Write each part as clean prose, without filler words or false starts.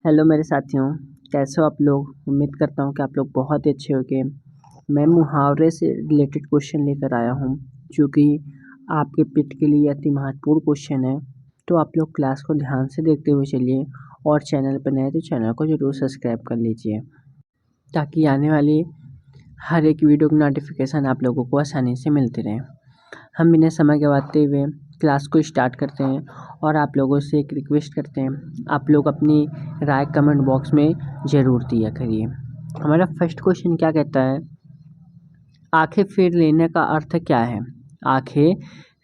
Hello मेरे साथियों, कैसे हो आप लोग। उम्मीद करता हूँ कि आप लोग बहुत ही अच्छे होंगे। मैं मुहावरे से रिलेटेड क्वेश्चन लेकर आया हूँ जो कि आपके पिट के लिए अति महत्वपूर्ण क्वेश्चन है। तो आप लोग क्लास को ध्यान से देखते हुए चलिए और चैनल पर नए तो चैनल को ज़रूर सब्सक्राइब कर लीजिए ताकि आने वाली हर एक वीडियो की नोटिफिकेशन आप लोगों को आसानी से मिलती रहे। हम बिना समय गंवाते हुए क्लास को स्टार्ट करते हैं और आप लोगों से एक रिक्वेस्ट करते हैं, आप लोग अपनी राय कमेंट बॉक्स में ज़रूर दिया करिए। हमारा फर्स्ट क्वेश्चन क्या कहता है, आंखें फेर लेने का अर्थ क्या है। आंखें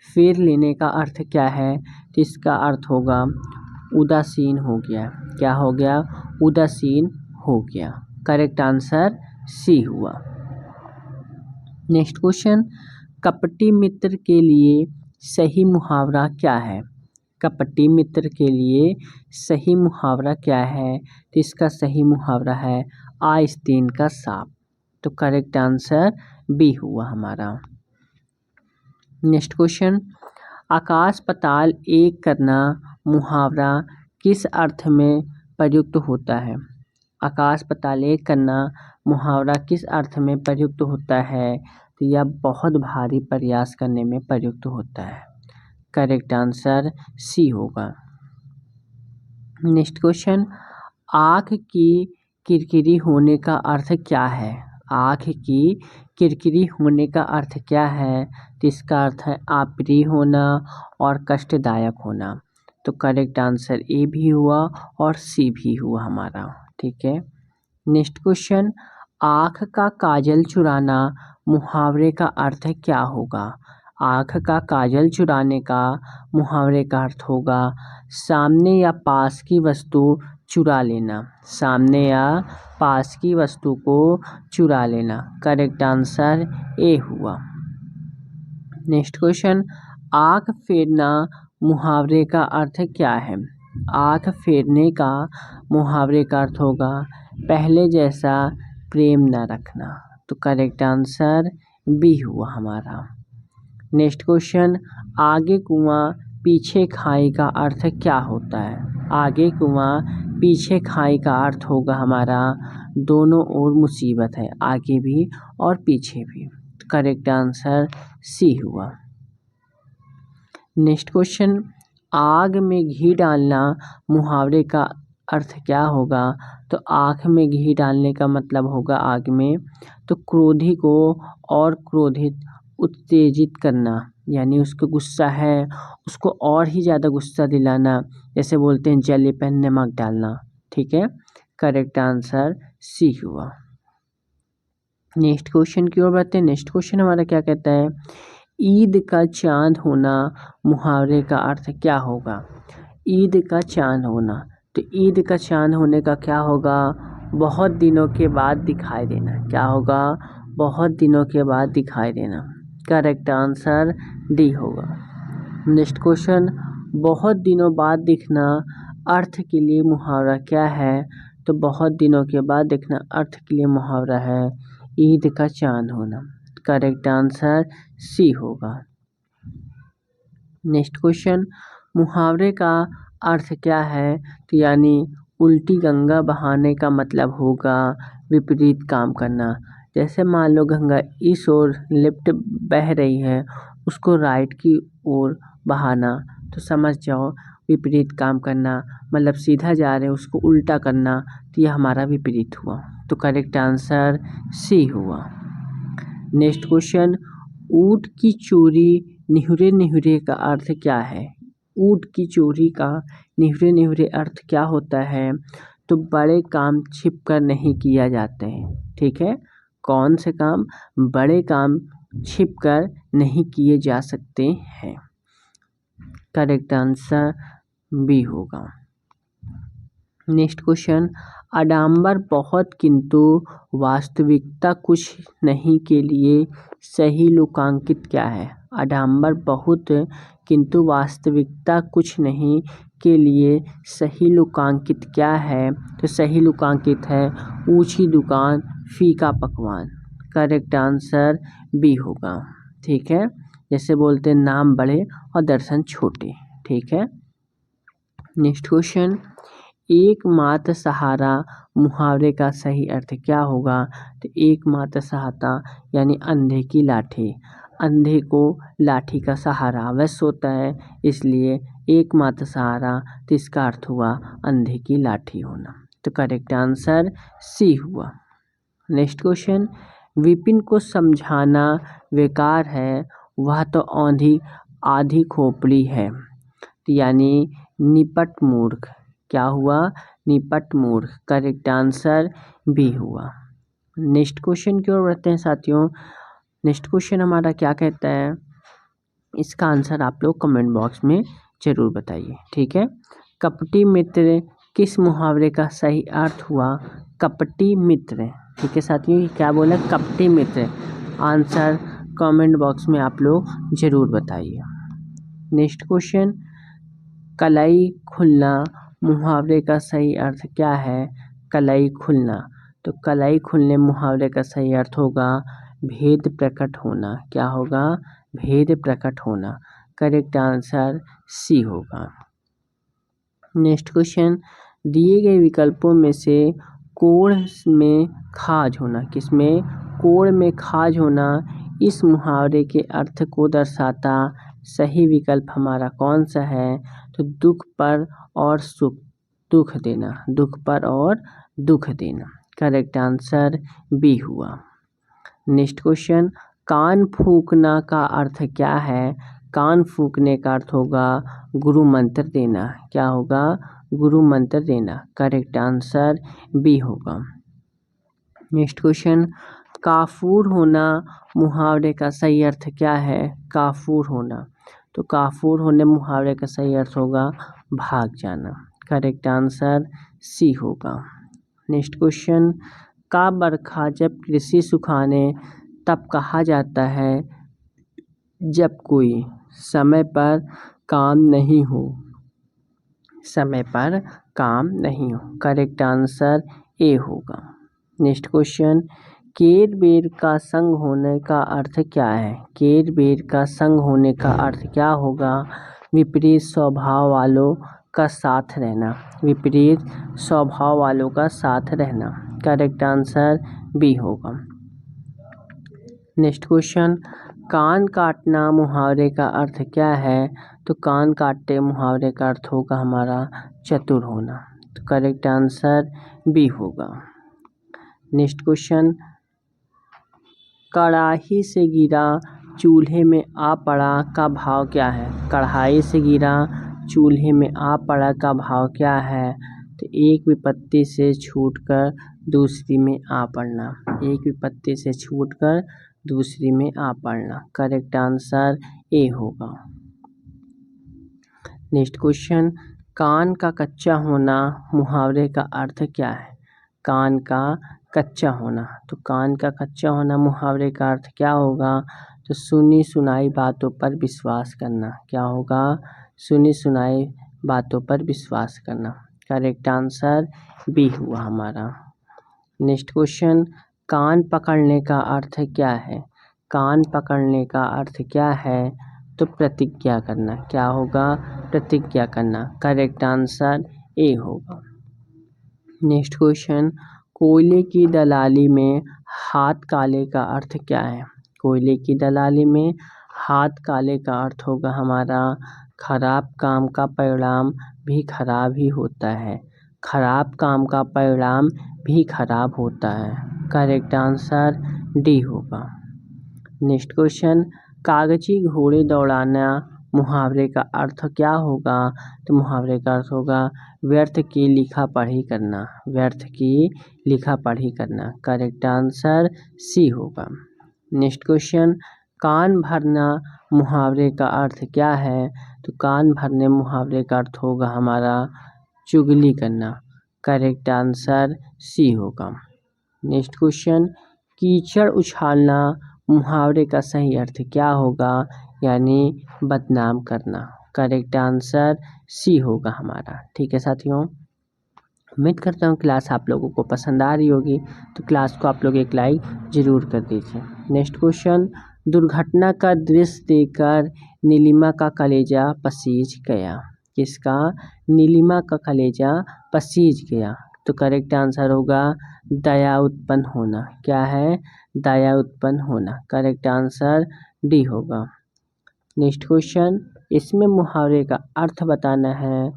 फेर लेने का अर्थ क्या है, तो इसका अर्थ होगा उदासीन हो गया। क्या हो गया? उदासीन हो गया। करेक्ट आंसर सी हुआ। नेक्स्ट क्वेश्चन, कपटी मित्र के लिए सही मुहावरा क्या है। कपटी मित्र के लिए सही मुहावरा क्या है, तो इसका सही मुहावरा है आस्तीन का सांप। तो करेक्ट आंसर बी हुआ हमारा। नेक्स्ट क्वेश्चन, आकाश पाताल एक करना मुहावरा किस अर्थ में प्रयुक्त होता है। आकाश पाताल एक करना मुहावरा किस अर्थ में प्रयुक्त होता है, तो यह बहुत भारी प्रयास करने में प्रयुक्त होता है। करेक्ट आंसर सी होगा। नेक्स्ट क्वेश्चन, आँख की किरकिरी होने का अर्थ क्या है। आँख की किरकिरी होने का अर्थ क्या है, तो इसका अर्थ है अप्रिय होना और कष्टदायक होना। तो करेक्ट आंसर ए भी हुआ और सी भी हुआ हमारा। ठीक है। नेक्स्ट क्वेश्चन, आँख का काजल चुराना मुहावरे का अर्थ क्या होगा। आँख का काजल चुराने का मुहावरे का अर्थ होगा सामने या पास की वस्तु चुरा लेना। सामने या पास की वस्तु को चुरा लेना। करेक्ट आंसर ए हुआ। नेक्स्ट क्वेश्चन, आँख फेरना मुहावरे का अर्थ क्या है। आँख फेरने का मुहावरे का अर्थ होगा पहले जैसा प्रेम न रखना। तो करेक्ट आंसर बी हुआ हमारा। नेक्स्ट क्वेश्चन, आगे कुआं पीछे खाई का अर्थ क्या होता है। आगे कुआं पीछे खाई का अर्थ होगा हमारा दोनों ओर मुसीबत है, आगे भी और पीछे भी। करेक्ट आंसर सी हुआ। नेक्स्ट क्वेश्चन, आग में घी डालना मुहावरे का अर्थ क्या होगा। तो आँख में घी डालने का मतलब होगा आग में, तो क्रोधी को और क्रोधित उत्तेजित करना, यानी उसको गुस्सा है उसको और ही ज़्यादा गुस्सा दिलाना। जैसे बोलते हैं जले पर नमक डालना। ठीक है। करेक्ट आंसर सी हुआ। नेक्स्ट क्वेश्चन की ओर बढ़ते हैं। नेक्स्ट क्वेश्चन हमारा क्या कहता है, ईद का चांद होना मुहावरे का अर्थ क्या होगा। ईद का चांद होना, तो ईद का चांद होने का क्या होगा बहुत दिनों के बाद दिखाई देना। क्या होगा बहुत दिनों के बाद दिखाई देना। करेक्ट आंसर डी होगा। नेक्स्ट क्वेश्चन, बहुत दिनों बाद दिखना अर्थ के लिए मुहावरा क्या है। तो बहुत दिनों के बाद दिखना अर्थ के लिए मुहावरा है ईद का चांद होना। करेक्ट आंसर सी होगा। नेक्स्ट क्वेश्चन, मुहावरे का अर्थ क्या है, तो यानी उल्टी गंगा बहाने का मतलब होगा विपरीत काम करना। जैसे मान लो गंगा इस ओर लेफ्ट बह रही है, उसको राइट की ओर बहाना, तो समझ जाओ विपरीत काम करना, मतलब सीधा जा रहे हैं उसको उल्टा करना, तो यह हमारा विपरीत हुआ। तो करेक्ट आंसर सी हुआ। नेक्स्ट क्वेश्चन, ऊँट की चोरी निहुरे निहुरे का अर्थ क्या है। ऊँट की चोरी का निहुरे निहुरे अर्थ क्या होता है, तो बड़े काम छिप कर नहीं किया जाते हैं। ठीक है। कौन से काम, बड़े काम छिप कर नहीं किए जा सकते हैं। करेक्ट आंसर बी होगा। नेक्स्ट क्वेश्चन, आडंबर बहुत किंतु वास्तविकता कुछ नहीं के लिए सही लोकांकित क्या है। आडंबर बहुत किंतु वास्तविकता कुछ नहीं के लिए सही लोकांकित क्या है, तो सही लोकांकित है ऊंची दुकान फीका पकवान। करेक्ट आंसर बी होगा। ठीक है। जैसे बोलते हैं नाम बड़े और दर्शन छोटे। ठीक है। नेक्स्ट क्वेश्चन, एकमात्र सहारा मुहावरे का सही अर्थ क्या होगा? तो एकमात्र सहारा यानी अंधे की लाठी। अंधे को लाठी का सहारा अवश्य होता है, इसलिए एकमात्र सहारा, तो इसका अर्थ हुआ अंधे की लाठी होना। तो करेक्ट आंसर सी हुआ। नेक्स्ट क्वेश्चन, विपिन को समझाना बेकार है, वह तो आधी खोपड़ी है, यानी निपट मूर्ख। क्या हुआ? निपट मूर्ख। करेक्ट आंसर बी हुआ। नेक्स्ट क्वेश्चन की ओर बढ़ते हैं साथियों। नेक्स्ट क्वेश्चन हमारा क्या कहता है, इसका आंसर आप लोग कमेंट बॉक्स में जरूर बताइए, ठीक है। कपटी मित्र किस मुहावरे का सही अर्थ हुआ? कपटी मित्र, ठीक है साथियों, क्या बोला? कपटी मित्र। आंसर कमेंट बॉक्स में आप लोग जरूर बताइए। नेक्स्ट क्वेश्चन, कलाई खुलना मुहावरे का सही अर्थ क्या है? कलाई खुलना, तो कलाई खुलने मुहावरे का सही अर्थ होगा भेद प्रकट होना। क्या होगा? भेद प्रकट होना। करेक्ट आंसर सी होगा। नेक्स्ट क्वेश्चन, दिए गए विकल्पों में से कोढ़ में खाज होना, किसमें? कोढ़ में खाज होना इस मुहावरे के अर्थ को दर्शाता सही विकल्प हमारा कौन सा है? तो दुख पर और दुख देना, दुख पर और दुख देना। करेक्ट आंसर बी हुआ। नेक्स्ट क्वेश्चन, कान फूंकना का अर्थ क्या है? कान फूंकने का अर्थ होगा गुरु मंत्र देना। क्या होगा? गुरु मंत्र देना। करेक्ट आंसर बी होगा। नेक्स्ट क्वेश्चन, काफूर होना मुहावरे का सही अर्थ क्या है? काफूर होना, तो काफूर होने मुहावरे का सही अर्थ होगा भाग जाना। करेक्ट आंसर सी होगा। नेक्स्ट क्वेश्चन, का बरखा जब कृषि सुखाने तब कहा जाता है जब कोई समय पर काम नहीं हो। समय पर काम नहीं हो। करेक्ट आंसर ए होगा। नेक्स्ट क्वेश्चन, केर बेर का संग होने का अर्थ क्या है? केर बेर का संग होने का अर्थ क्या होगा? विपरीत स्वभाव वालों का साथ रहना। विपरीत स्वभाव वालों का साथ रहना। करेक्ट आंसर बी होगा। नेक्स्ट क्वेश्चन, कान काटना मुहावरे का अर्थ क्या है? तो कान काटते मुहावरे का अर्थ होगा हमारा चतुर होना। तो करेक्ट आंसर बी होगा। नेक्स्ट क्वेश्चन, कढ़ाई से गिरा चूल्हे में आ पड़ा का भाव क्या है? कढ़ाई से गिरा चूल्हे में आ पड़ा का भाव क्या है? तो एक विपत्ति से छूटकर दूसरी में आ पड़ना। एक विपत्ति से छूटकर दूसरी में आ पड़ना। करेक्ट आंसर ए होगा। नेक्स्ट क्वेश्चन, कान का कच्चा होना मुहावरे का अर्थ क्या है? कान का कच्चा होना, तो कान का कच्चा होना मुहावरे का अर्थ क्या होगा? तो सुनी सुनाई बातों पर विश्वास करना। क्या होगा? सुनी सुनाई बातों पर विश्वास करना। करेक्ट आंसर बी हुआ हमारा। नेक्स्ट क्वेश्चन, कान पकड़ने का अर्थ क्या है? कान पकड़ने का अर्थ क्या है? तो प्रतिज्ञा करना। क्या होगा? प्रतिज्ञा करना। करेक्ट आंसर ए होगा। नेक्स्ट क्वेश्चन, कोयले की दलाली में हाथ काले का अर्थ क्या है? कोयले की दलाली में हाथ काले का अर्थ होगा हमारा खराब काम का परिणाम भी खराब ही होता है। खराब काम का परिणाम भी खराब होता है। करेक्ट आंसर डी होगा। नेक्स्ट क्वेश्चन, कागजी घोड़े दौड़ाना मुहावरे का अर्थ क्या होगा? तो मुहावरे का अर्थ होगा व्यर्थ की लिखा पढ़ी करना। व्यर्थ की लिखा पढ़ी करना। करेक्ट आंसर सी होगा। नेक्स्ट क्वेश्चन, कान भरना मुहावरे का अर्थ क्या है? तो कान भरने मुहावरे का अर्थ होगा हमारा चुगली करना। करेक्ट आंसर सी होगा। नेक्स्ट क्वेश्चन, कीचड़ उछालना मुहावरे का सही अर्थ क्या होगा? यानी बदनाम करना। करेक्ट आंसर सी होगा हमारा। ठीक है साथियों, उम्मीद करता हूँ क्लास आप लोगों को पसंद आ रही होगी, तो क्लास को आप लोग एक लाइक ज़रूर कर दीजिए। नेक्स्ट क्वेश्चन, दुर्घटना का दृश्य देखकर नीलिमा का कलेजा पसीज गया। किसका? नीलिमा का कलेजा पसीज गया। तो करेक्ट आंसर होगा दया उत्पन्न होना। क्या है? दया उत्पन्न होना। करेक्ट आंसर डी होगा। नेक्स्ट क्वेश्चन, इसमें मुहावरे का अर्थ बताना है।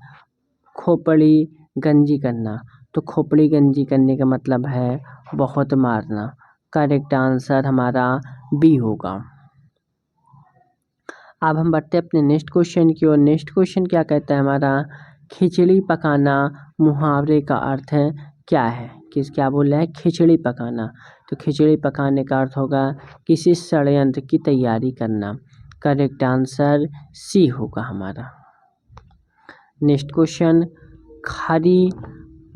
खोपड़ी गंजी करना। तो खोपड़ी गंजी करने का मतलब है बहुत मारना। करेक्ट आंसर हमारा बी होगा। अब हम बढ़ते हैं अपने नेक्स्ट क्वेश्चन की ओर। नेक्स्ट क्वेश्चन क्या कहता है हमारा? खिचड़ी पकाना मुहावरे का अर्थ है क्या है? क्या बोल रहा है? खिचड़ी पकाना। तो खिचड़ी पकाने का अर्थ होगा किसी षड्यंत्र की तैयारी करना। करेक्ट आंसर सी होगा हमारा। नेक्स्ट क्वेश्चन, खरी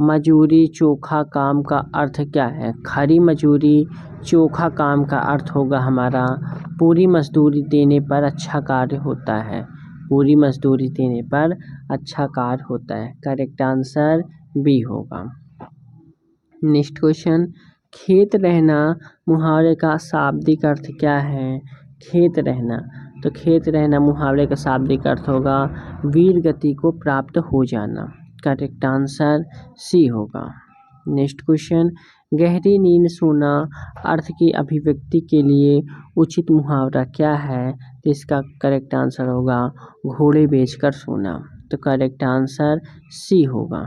मजूरी चोखा काम का अर्थ क्या है? खरी मजूरी चोखा काम का अर्थ होगा हमारा पूरी मजदूरी देने पर अच्छा कार्य होता है। पूरी मजदूरी देने पर अच्छा कार्य होता है। करेक्ट आंसर बी होगा। नेक्स्ट क्वेश्चन, खेत रहना मुहावरे का शाब्दिक अर्थ क्या है? खेत रहना। तो खेत रहना मुहावरे का शाब्दिक अर्थ होगा वीर गति को प्राप्त हो जाना। करेक्ट आंसर सी होगा। नेक्स्ट क्वेश्चन, गहरी नींद सोना अर्थ की अभिव्यक्ति के लिए उचित मुहावरा क्या है? तो इसका करेक्ट आंसर होगा घोड़े बेचकर सोना। तो करेक्ट आंसर सी होगा।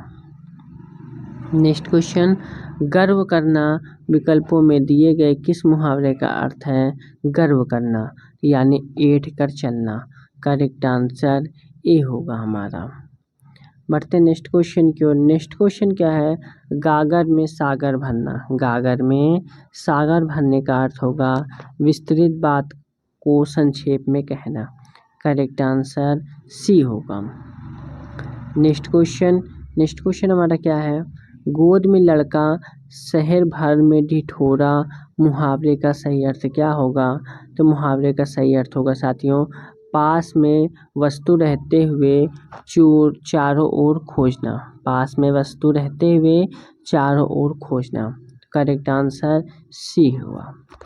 नेक्स्ट क्वेश्चन, गर्व करना विकल्पों में दिए गए किस मुहावरे का अर्थ है? गर्व करना यानी ऐंठ कर चलना। करेक्ट आंसर ए होगा हमारा। बढ़ते नेक्स्ट क्वेश्चन की ओर। नेक्स्ट क्वेश्चन क्या है? गागर में सागर भरना। गागर में सागर भरने का अर्थ होगा विस्तृत बात को संक्षेप में कहना। करेक्ट आंसर सी होगा। नेक्स्ट क्वेश्चन हमारा क्या है? गोद में लड़का शहर भर में ढिढोरा मुहावरे का सही अर्थ क्या होगा? तो मुहावरे का सही अर्थ होगा साथियों पास में वस्तु रहते हुए चारों ओर खोजना। पास में वस्तु रहते हुए चारों ओर खोजना। करेक्ट आंसर सी हुआ।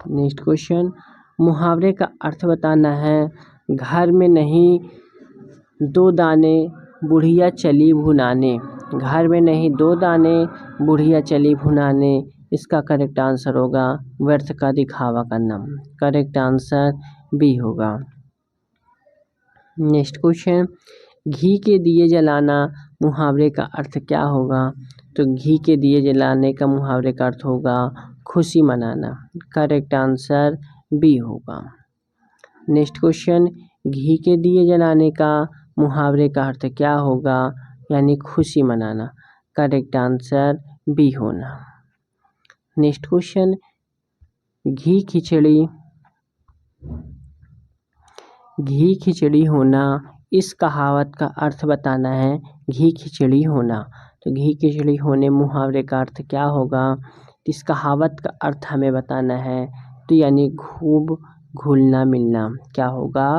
नेक्स्ट क्वेश्चन, मुहावरे का अर्थ बताना है। घर में नहीं दो दाने बुढ़िया चली भुनाने। घर में नहीं दो दाने बुढ़िया चली भुनाने। इसका करेक्ट आंसर होगा व्यर्थ का दिखावा करना। करेक्ट आंसर बी होगा। नेक्स्ट क्वेश्चन, घी के दिए जलाना मुहावरे का अर्थ क्या होगा? तो घी के दिए जलाने का मुहावरे का अर्थ होगा खुशी मनाना। करेक्ट आंसर बी होगा। नेक्स्ट क्वेश्चन, घी के दिए जलाने का मुहावरे का अर्थ क्या होगा? यानी खुशी मनाना। करेक्ट आंसर बी होना। नेक्स्ट क्वेश्चन, घी खिचड़ी होना इस कहावत का अर्थ बताना है। घी खिचड़ी होना। तो घी खिचड़ी होने मुहावरे का अर्थ क्या होगा? इस कहावत का अर्थ हमें बताना है। तो यानी खूब घुलना मिलना। क्या होगा?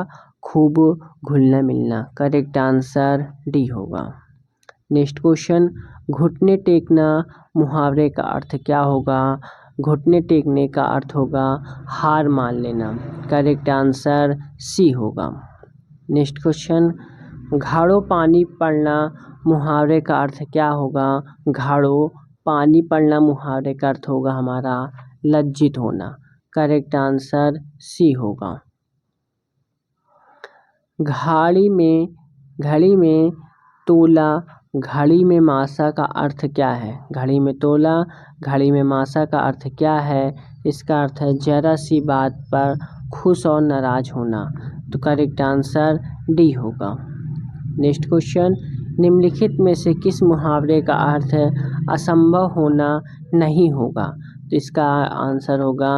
खूब घुलना मिलना। करेक्ट आंसर डी होगा। नेक्स्ट क्वेश्चन, घुटने टेकना मुहावरे का अर्थ क्या होगा? घुटने टेकने का अर्थ होगा हार मान लेना। करेक्ट आंसर सी होगा। नेक्स्ट क्वेश्चन, घाड़ो पानी पड़ना मुहावरे का अर्थ क्या होगा? घाड़ो पानी पड़ना मुहावरे का अर्थ होगा हमारा लज्जित होना। करेक्ट आंसर सी होगा। घड़ी में तोला घड़ी में मासा का अर्थ क्या है? घड़ी में तोला घड़ी में मासा का अर्थ क्या है? इसका अर्थ है जरा सी बात पर खुश और नाराज होना। तो करेक्ट आंसर डी होगा। नेक्स्ट क्वेश्चन, निम्नलिखित में से किस मुहावरे का अर्थ है असंभव होना नहीं होगा? तो इसका आंसर होगा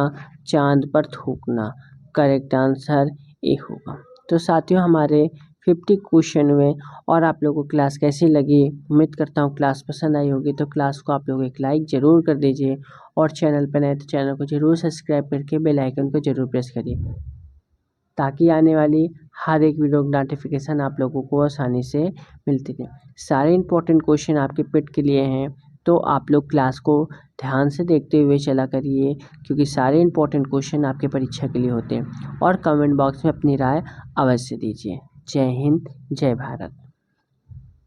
चांद पर थूकना। करेक्ट आंसर ए होगा। तो साथियों हमारे 50 क्वेश्चन हुए और आप लोगों को क्लास कैसी लगी? उम्मीद करता हूँ क्लास पसंद आई होगी। तो क्लास को आप लोग एक लाइक ज़रूर कर दीजिए और चैनल पर नए तो चैनल को ज़रूर सब्सक्राइब करके बेल आइकन को ज़रूर प्रेस करिए ताकि आने वाली हर एक वीडियो की नोटिफिकेशन आप लोगों को आसानी से मिलती रहे। सारे इंपॉर्टेंट क्वेश्चन आपके पेट के लिए हैं तो आप लोग क्लास को ध्यान से देखते हुए चला करिए क्योंकि सारे इंपॉर्टेंट क्वेश्चन आपके परीक्षा के लिए होते हैं। और कमेंट बॉक्स में अपनी राय अवश्य दीजिए। जय हिंद, जय भारत।